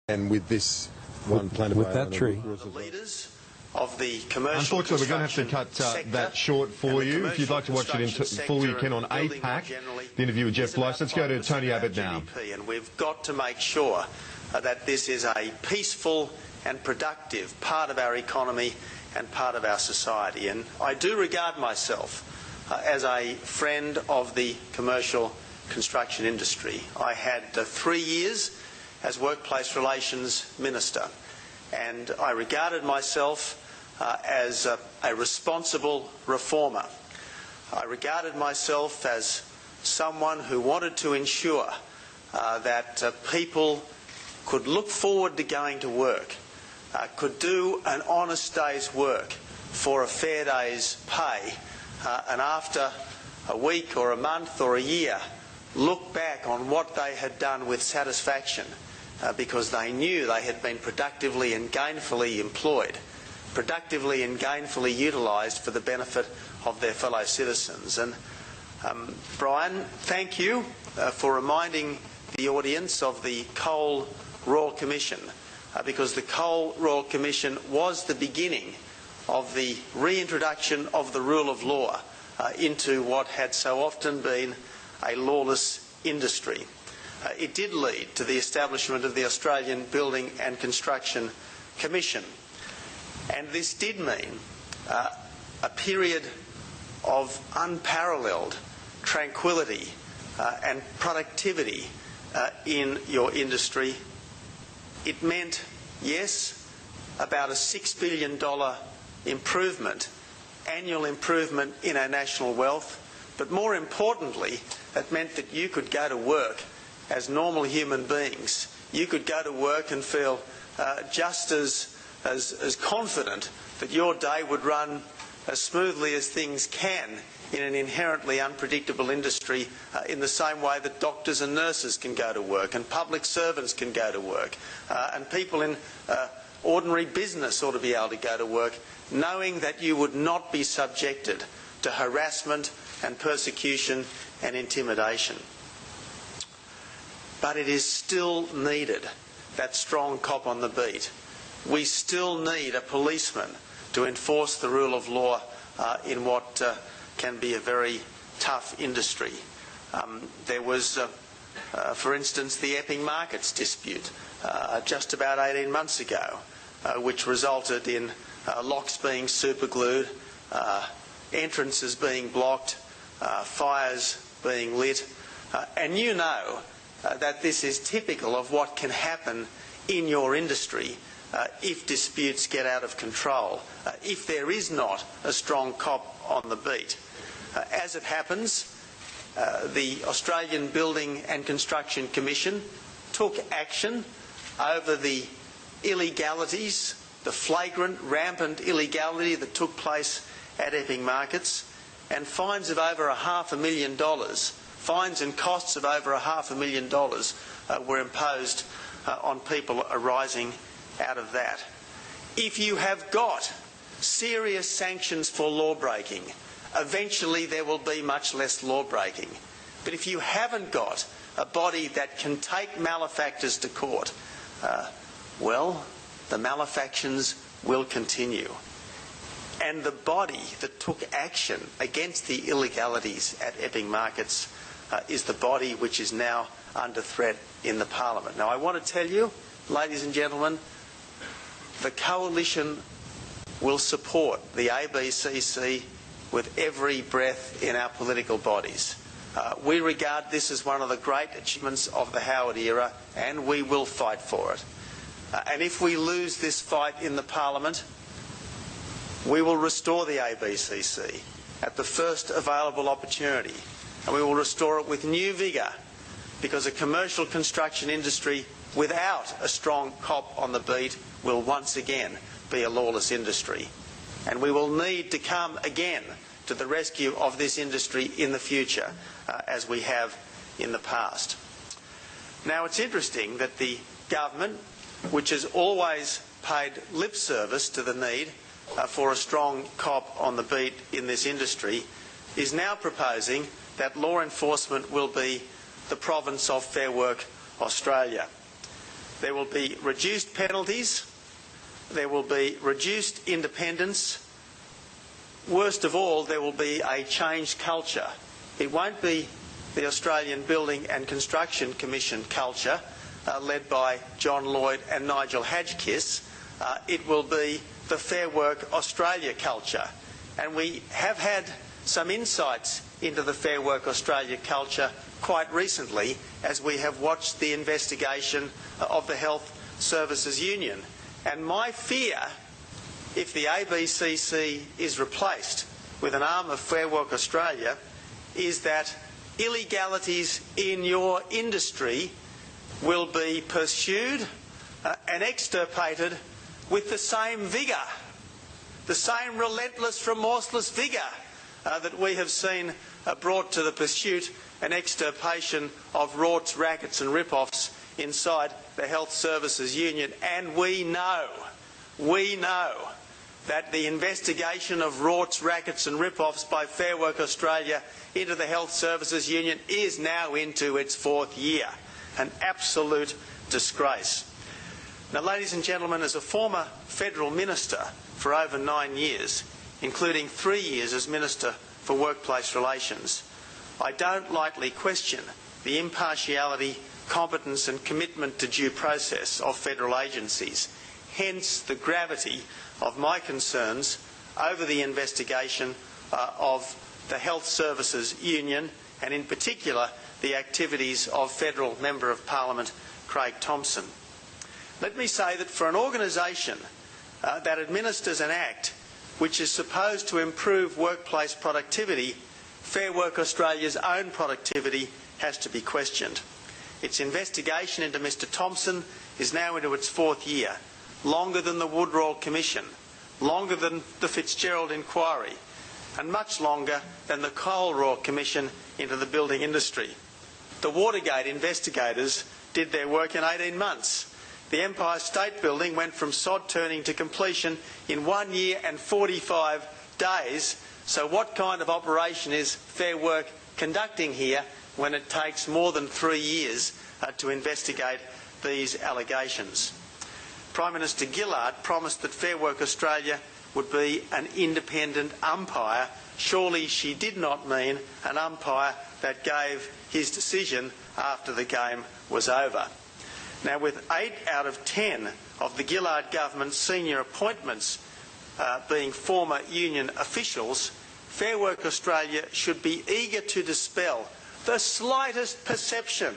And with this one planted with that tree. The leaders of the commercial Unfortunately, we're going to have to cut that short for you. If you'd like to watch it in full, you can on APAC, the interview with Jeff Blyce. Let's go to Tony Abbott now. And we've got to make sure that this is a peaceful and productive part of our economy and part of our society. And I do regard myself as a friend of the commercial construction industry. I had 3 years as Workplace Relations Minister, and I regarded myself as a responsible reformer. I regarded myself as someone who wanted to ensure that people could look forward to going to work, could do an honest day's work for a fair day's pay, and after a week or a month or a year, look back on what they had done with satisfaction because they knew they had been productively and gainfully employed, productively and gainfully utilised for the benefit of their fellow citizens. And Brian, thank you for reminding the audience of the Coal Royal Commission, because the Coal Royal Commission was the beginning of the reintroduction of the rule of law into what had so often been a lawless industry. It did lead to the establishment of the Australian Building and Construction Commission, and this did mean a period of unparalleled tranquility and productivity in your industry. It meant, yes, about a $6 billion improvement, annual improvement in our national wealth, but more importantly, it meant that you could go to work as normal human beings. You could go to work and feel just as confident that your day would run as smoothly as things can in an inherently unpredictable industry, in the same way that doctors and nurses can go to work and public servants can go to work and people in ordinary business ought to be able to go to work, knowing that you would not be subjected to harassment and persecution and intimidation. But it is still needed, that strong cop on the beat. We still need a policeman to enforce the rule of law in what can be a very tough industry. There was, for instance, the Epping Markets dispute just about 18 months ago, which resulted in locks being superglued, entrances being blocked, fires being lit, and you know that this is typical of what can happen in your industry if disputes get out of control, if there is not a strong cop on the beat. As it happens, the Australian Building and Construction Commission took action over the illegalities, the flagrant, rampant illegality that took place at Epping Markets, and fines of over $500,000, fines and costs of over $500,000 were imposed on people arising out of that. If you have got serious sanctions for law breaking, eventually there will be much less law breaking. But if you haven't got a body that can take malefactors to court, well, the malefactions will continue. And the body that took action against the illegalities at Epping Markets is the body which is now under threat in the Parliament. Now, I want to tell you, ladies and gentlemen, the Coalition will support the ABCC with every breath in our political bodies. We regard this as one of the great achievements of the Howard era, and we will fight for it. And if we lose this fight in the Parliament, we will restore the ABCC at the first available opportunity, and we will restore it with new vigour, because a commercial construction industry without a strong cop on the beat will once again be a lawless industry. And we will need to come again to the rescue of this industry in the future, as we have in the past. Now, it's interesting that the government, which has always paid lip service to the need for a strong cop on the beat in this industry, is now proposing that law enforcement will be the province of Fair Work Australia. There will be reduced penalties. There will be reduced independence. Worst of all, there will be a changed culture. It won't be the Australian Building and Construction Commission culture led by John Lloyd and Nigel Hadgkiss. It will be the Fair Work Australia culture. And we have had some insights into the Fair Work Australia culture quite recently as we have watched the investigation of the Health Services Union. And my fear, if the ABCC is replaced with an arm of Fair Work Australia, is that illegalities in your industry will be pursued and extirpated with the same vigour, the same relentless, remorseless vigour that we have seen brought to the pursuit and extirpation of rorts, rackets and rip-offs inside the Health Services Union. And we know that the investigation of rorts, rackets and rip-offs by Fair Work Australia into the Health Services Union is now into its 4th year. An absolute disgrace. Now, ladies and gentlemen, as a former federal minister for over 9 years, including 3 years as Minister for Workplace Relations, I don't lightly question the impartiality, competence and commitment to due process of federal agencies. Hence the gravity of my concerns over the investigation of the Health Services Union and in particular the activities of Federal Member of Parliament Craig Thomson. Let me say that for an organisation that administers an act which is supposed to improve workplace productivity, Fair Work Australia's own productivity has to be questioned. Its investigation into Mr Thomson is now into its 4th year, longer than the Woodrow Commission, longer than the Fitzgerald Inquiry, and much longer than the Coal Commission into the building industry. The Watergate investigators did their work in 18 months. The Empire State Building went from sod turning to completion in 1 year and 45 days. So what kind of operation is Fair Work conducting here when it takes more than 3 years to investigate these allegations? Prime Minister Gillard promised that Fair Work Australia would be an independent umpire. Surely she did not mean an umpire that gave his decision after the game was over. Now, with 8 out of 10 of the Gillard government's senior appointments being former union officials, Fair Work Australia should be eager to dispel the slightest perception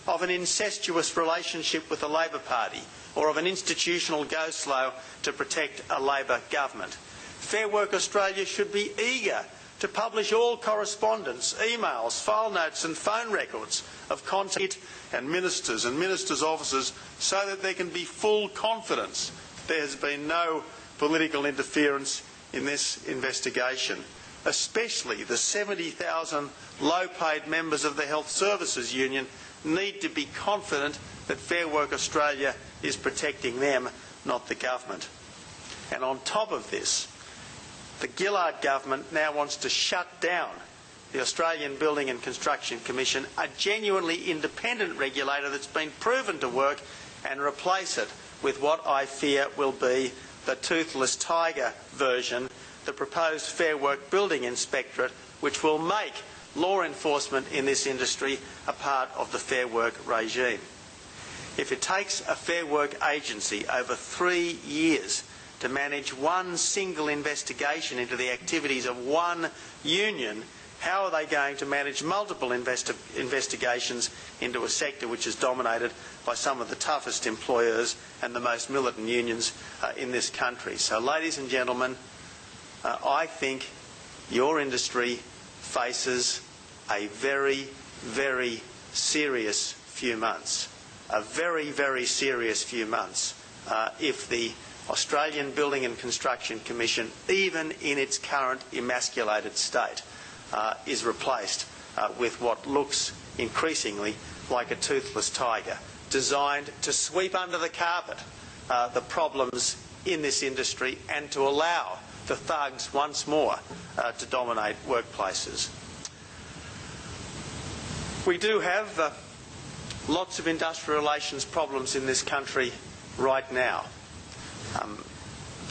of an incestuous relationship with the Labor Party or of an institutional go-slow to protect a Labor government. Fair Work Australia should be eager to publish all correspondence, emails, file notes and phone records of contact and ministers' offices so that there can be full confidence there has been no political interference in this investigation. Especially the 70,000 low-paid members of the Health Services Union need to be confident that Fair Work Australia is protecting them, not the government. And on top of this, the Gillard government now wants to shut down the Australian Building and Construction Commission, a genuinely independent regulator that's been proven to work, and replace it with what I fear will be the toothless tiger version, the proposed Fair Work Building Inspectorate, which will make law enforcement in this industry a part of the Fair Work regime. If it takes a Fair Work agency over 3 years to manage one single investigation into the activities of one union, how are they going to manage multiple investigations into a sector which is dominated by some of the toughest employers and the most militant unions in this country? So, ladies and gentlemen, I think your industry faces a very, very serious few months. A very, very serious few months if the Australian Building and Construction Commission, even in its current emasculated state, is replaced with what looks increasingly like a toothless tiger, designed to sweep under the carpet the problems in this industry and to allow the thugs once more to dominate workplaces. We do have lots of industrial relations problems in this country right now.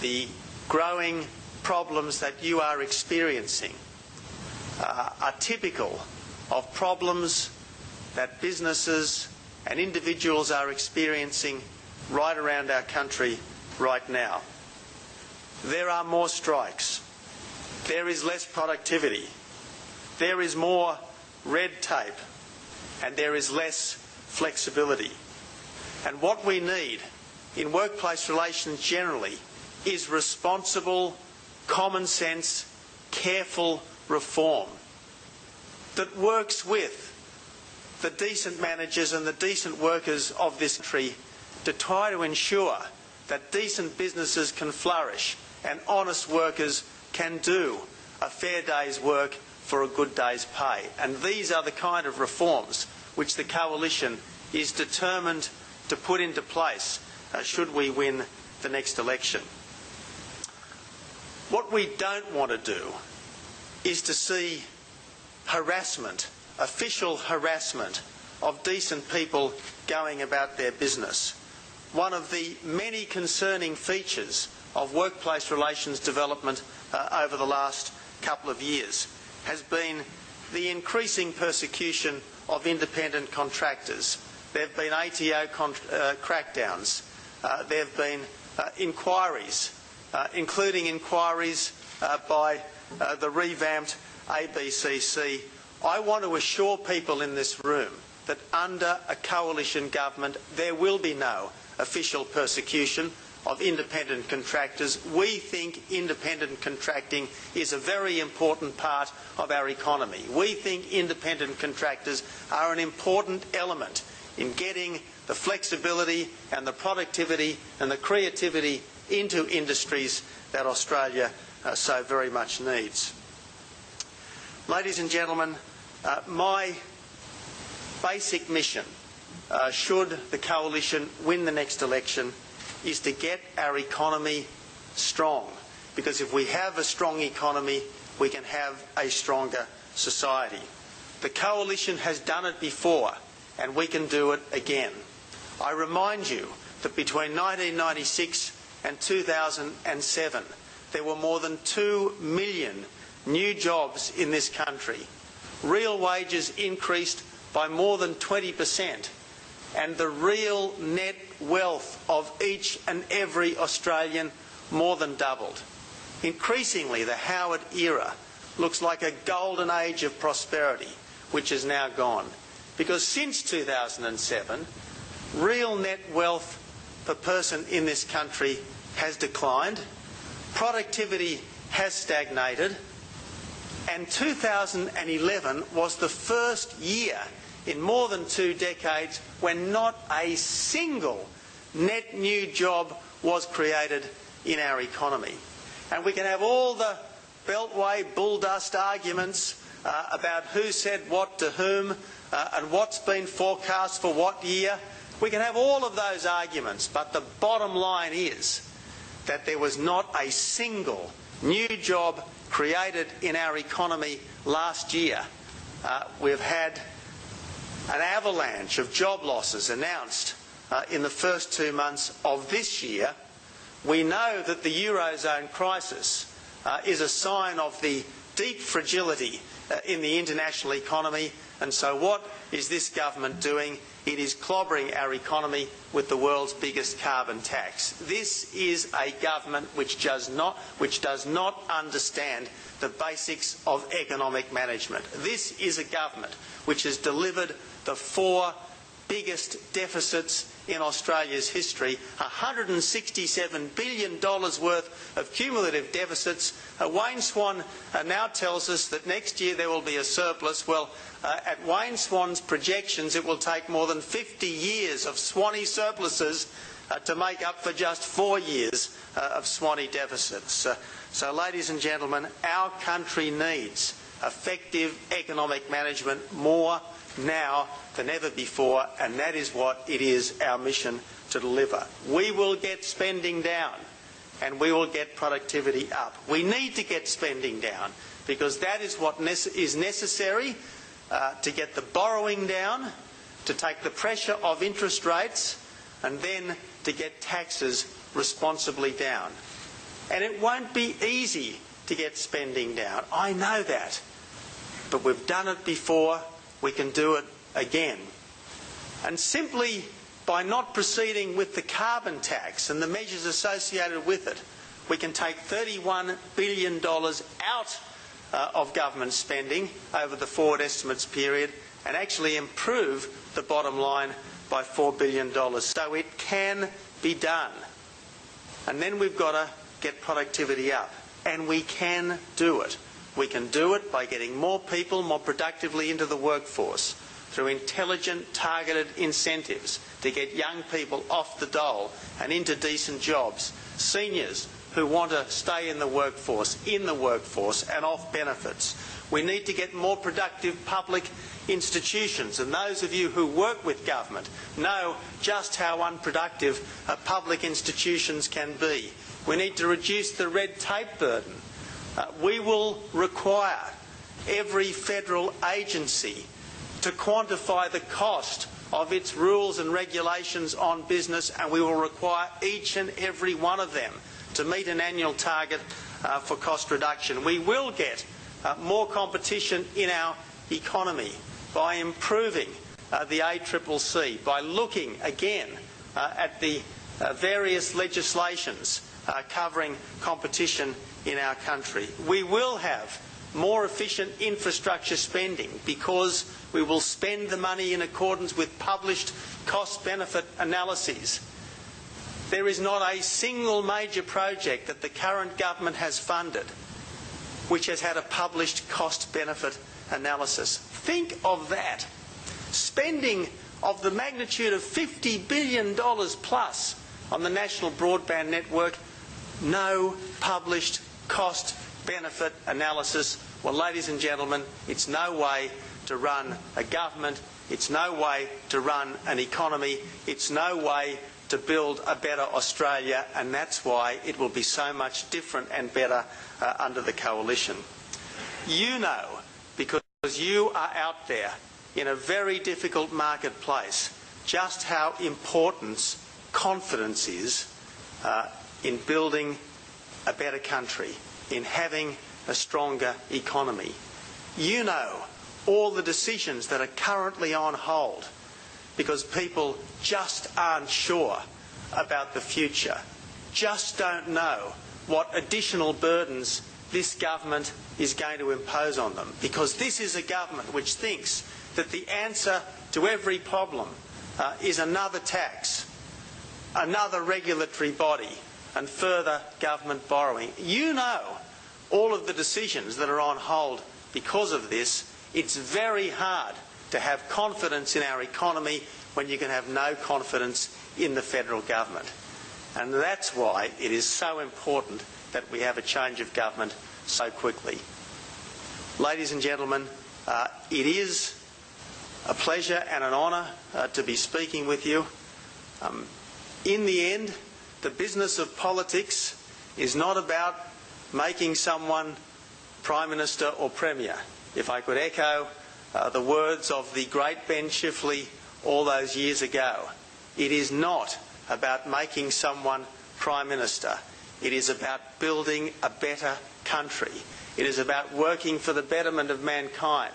The growing problems that you are experiencing are typical of problems that businesses and individuals are experiencing right around our country right now. There are more strikes. There is less productivity. There is more red tape. And there is less flexibility. And what we need in workplace relations generally is responsible, common sense, careful reform that works with the decent managers and the decent workers of this country to try to ensure that decent businesses can flourish and honest workers can do a fair day's work for a good day's pay. And these are the kind of reforms which the Coalition is determined to put into place should we win the next election. What we don't want to do is to see harassment, official harassment of decent people going about their business. One of the many concerning features of workplace relations development over the last couple of years has been the increasing persecution of independent contractors. There have been ATO crackdowns. There have been inquiries, including inquiries by the revamped ABCC. I want to assure people in this room that under a coalition government there will be no official persecution of independent contractors. We think independent contracting is a very important part of our economy. We think independent contractors are an important element in getting the flexibility and the productivity and the creativity into industries that Australia so very much needs. Ladies and gentlemen, my basic mission, should the Coalition win the next election, is to get our economy strong. Because if we have a strong economy, we can have a stronger society. The Coalition has done it before, and we can do it again. I remind you that between 1996 and 2007, there were more than 2 million new jobs in this country. Real wages increased by more than 20%, and the real net wealth of each and every Australian more than doubled. Increasingly, the Howard era looks like a golden age of prosperity, which is now gone. Because since 2007, real net wealth per person in this country has declined, productivity has stagnated, and 2011 was the first year in more than 2 decades when not a single net new job was created in our economy. And we can have all the beltway bull dust arguments about who said what to whom and what's been forecast for what year. We can have all of those arguments, but the bottom line is that there was not a single new job created in our economy last year. We've had an avalanche of job losses announced in the first 2 months of this year. We know that the Eurozone crisis is a sign of the deep fragility in the international economy, and so what is this government doing? It is clobbering our economy with the world's biggest carbon tax. This is a government which does not understand the basics of economic management. This is a government which has delivered the 4 biggest deficits in Australia's history, $167 billion worth of cumulative deficits. Wayne Swan now tells us that next year there will be a surplus. Well, at Wayne Swan's projections, it will take more than 50 years of Swanee surpluses to make up for just 4 years of Swanee deficits. So, ladies and gentlemen, our country needs effective economic management more now than ever before, and that is what it is our mission to deliver. We will get spending down and we will get productivity up. We need to get spending down because that is what is necessary to get the borrowing down, to take the pressure of interest rates and then to get taxes responsibly down. And it won't be easy to get spending down. I know that. But we've done it before. We can do it again. And simply by not proceeding with the carbon tax and the measures associated with it, we can take $31 billion out of government spending over the forward estimates period and actually improve the bottom line by $4 billion. So it can be done. And then we've got to get productivity up. And we can do it. We can do it by getting more people more productively into the workforce through intelligent, targeted incentives to get young people off the dole and into decent jobs. Seniors who want to stay in the workforce and off benefits. We need to get more productive public institutions, and those of you who work with government know just how unproductive public institutions can be. We need to reduce the red tape burden. We will require every federal agency to quantify the cost of its rules and regulations on business, and we will require each and every one of them to meet an annual target for cost reduction. We will get more competition in our economy by improving the ACCC, by looking again at the various legislations covering competition in our country. We will have more efficient infrastructure spending because we will spend the money in accordance with published cost-benefit analyses. There is not a single major project that the current government has funded which has had a published cost-benefit analysis. Think of that. Spending of the magnitude of $50 billion plus on the national broadband network, no published cost-benefit analysis. Well, ladies and gentlemen, it's no way to run a government. It's no way to run an economy. It's no way to build a better Australia, and that's why it will be so much different and better under the coalition. You know, because you are out there in a very difficult marketplace, just how important confidence is in building a better country, in having a stronger economy. You know all the decisions that are currently on hold because people just aren't sure about the future, just don't know what additional burdens this government is going to impose on them, because this is a government which thinks that the answer to every problem is another tax, another regulatory body, and further government borrowing. You know all of the decisions that are on hold because of this. It's very hard to have confidence in our economy when you can have no confidence in the federal government. And that's why it is so important that we have a change of government so quickly. Ladies and gentlemen, it is a pleasure and an honour to be speaking with you. In the end, the business of politics is not about making someone Prime Minister or Premier. If I could echo the words of the great Ben Chifley all those years ago, it is not about making someone Prime Minister. It is about building a better country. It is about working for the betterment of mankind.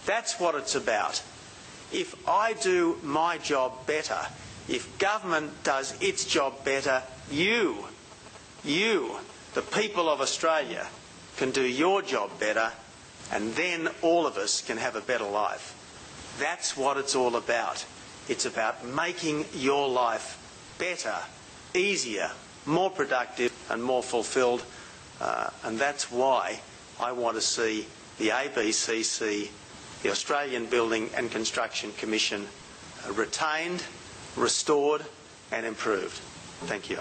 That's what it's about. If I do my job better, if government does its job better, you, the people of Australia, can do your job better, and then all of us can have a better life. That's what it's all about. It's about making your life better, easier, more productive and more fulfilled. And that's why I want to see the ABCC, the Australian Building and Construction Commission, retained, restored and improved. Thank you.